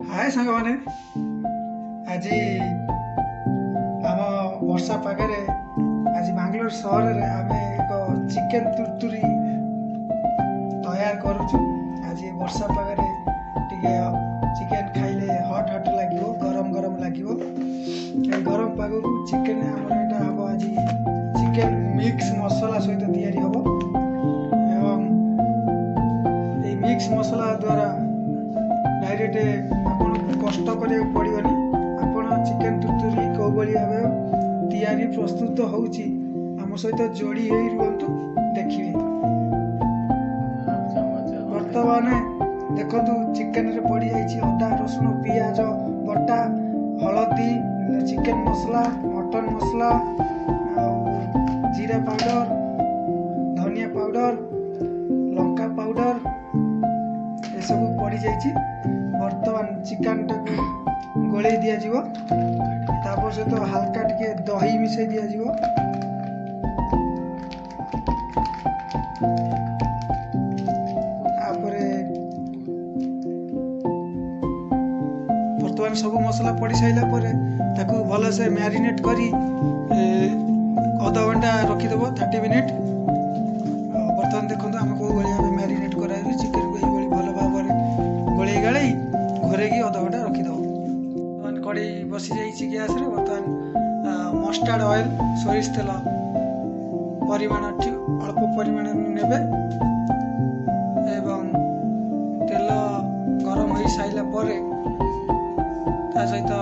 हाय सांग मैंने आज आम वर्षा पागे आज बांग्लोर सहर में आम एक चिकेन तुरतुरी तैयार करुचु। आज वर्षा पागे टिके चिकेन खाइले हट हट लगे गरम गरम लगे गरम पाग चिकेन आम हम आज चिकेन मिक्स मसला सहित तैयारी हम एवं ये मिक्स मसला द्वारा डायरेक्ट आपन कष्ट करिया पड़िबनी। आपन चिकेन तुरतुरी को बली भाबे तैयारी प्रस्तुत होउची आम सहित जोड़ी होई रुहंतु देखिबे। वर्तमान देखंतु चिकेन रे पड़ी जाइछि अदा रसुण पियाज बटा हळदी चिकेन मसला मटन मसला जीरा पाउडर धनिया पाउडर लंका पाउडर ये सब पड़ी जाइछि। वर्तमान चिकन टाक गोले दिया जीवो तापर सहित हल्का टिके दही मिसई दिया जीवो। वर्तमान सब मसला पड़ी साइला परे ताकू भल से मैरिनेट करी आधा घंटा रखीदेव 30 मिनिट। बर्तमान देखो आम कौ भाई मैरिनेट कराई चिकेन को ये भल भाव गोले गाड़े घोरेगी आधा घंटा रखीदेव। बर्तमान कड़ी बसी जाइए गैस रे। बर्तमान मस्टार्ड ऑयल सोरिष तेल परिमाण अल्प परिमाण नेबे एवं तेल गरम हो साइला परे ता सहित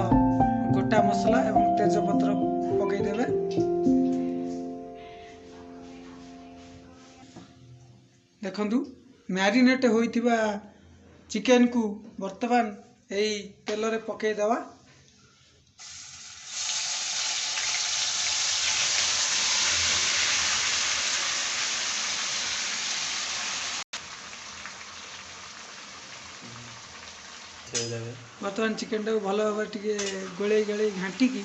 गोटा मसला एवं तेजपत्र पकईदेवे। देखंतु मैरिनेट होइथिबा चिकेन को वर्तमान यही तेल रे पकई देवा। वर्तमान चिकेन टाक भल भाव टिके गोले गले घाटिकी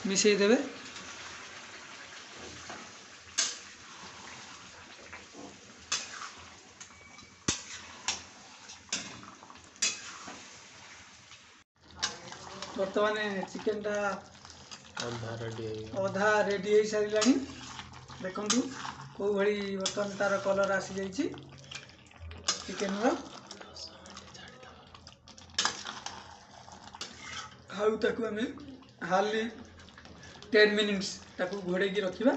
मिसई देवे। वर्तमान चिकेन टा अधा रेडी हो सारा। देखु कौ भाई बर्तमान तार कलर आसी जाइए चिकेन ताकू आम हार्डली 10 मिनिट्स ताकू घोड़े रखा।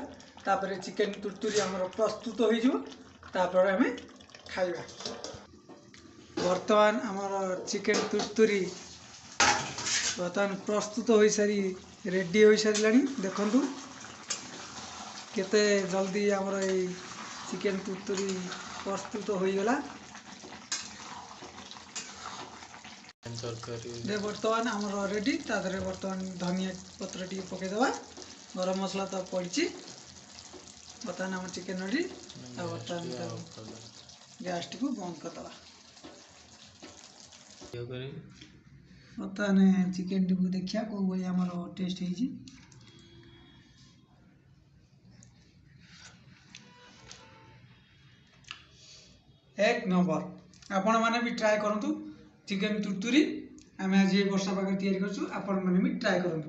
तापर चिकेन तुरतुरी आमर प्रस्तुत हो आम खाइबा। वर्तमान आमर चिकेन तुरतुरी बर्तमान प्रस्तुत हो सारी रेडी हो सारा। देखंतु केते जल्दी आमर ये चिकेन तुरतुरी प्रस्तुत हो गला। वर्तमान आमर रेडी तादरे वर्तमान धनिया पत्र टी पकईदेवा। गरम मसला तो पड़ी। बर्तमान आम चिकेन रेडी। बर्तमान गैस टी को बंद करदे। बर्तमान चिकेन टी को देखिया कौ भाई आमर टेस्ट है। एक नंबर आपण मैंने भी ट्राए करूँ चिकेन तुरतुरी आम आज वर्षा पागे तैयारी करछु। आपण मैंने भी ट्राए करूँ।